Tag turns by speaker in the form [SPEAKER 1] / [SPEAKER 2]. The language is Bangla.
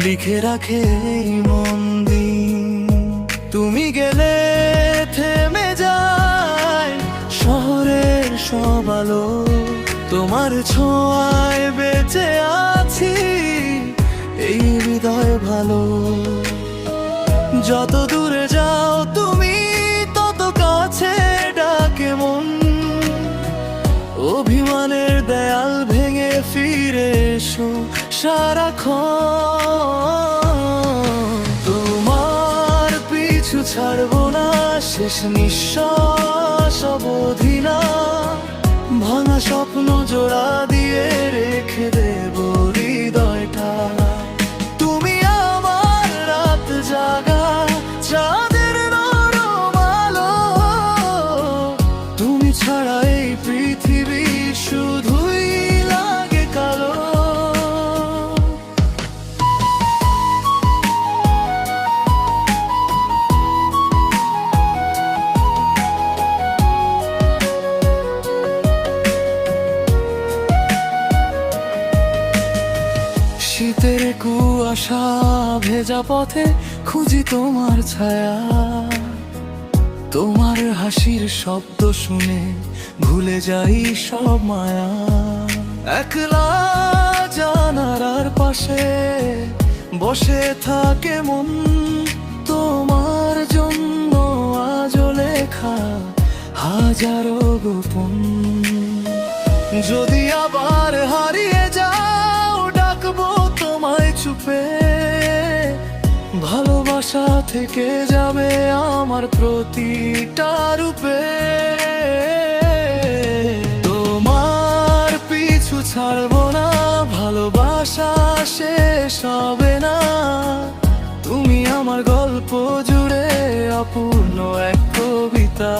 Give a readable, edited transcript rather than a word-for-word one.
[SPEAKER 1] লিখে রাখে এই মন দিন। তুমি গেলে থেমে যায় শহরের সব আলো, তোমার ছোঁয়ায় বেঁচে আছি এই হৃদয় ভালো। যত দূরে যাও তুমি তত কাছে ডাকে মন, অভিমানের দেয়াল ভেঙে ফিরে এসো সারাক্ষণ। তোমার পিছু ছাড়বো না, শেষ নিঃশ্বাস অবধি না, ভাঙা স্বপ্ন জোড়া দিয়ে রেখে দেব হৃদয়টা। তুমি আমার রাত জাগা চাঁদের নরম আলো, তুমি ছাড়া এই পৃথিবী শুধুই লাগে কালো। শীতের কুয়াশা ভেজা পথে খুঁজি তোমার ছায়া, তোমার হাসির শব্দ শুনে ভুলে যাই সব মায়া। একলা জানালার পাশে বসে থাকে মন, তোমার জন্য আজও লেখা হাজারো গোপন। যদি আবার হারিয়ে যাও ডাকবো তোমায় চুপে, ভালোবাসা থেকে যাবে আমার প্রতিটা রূপে। তোমার পিছু ছাড়বো না, ভালোবাসা শেষ হবে না, তুমি আমার গল্প জুড়ে অপূর্ণ এক কবিতা।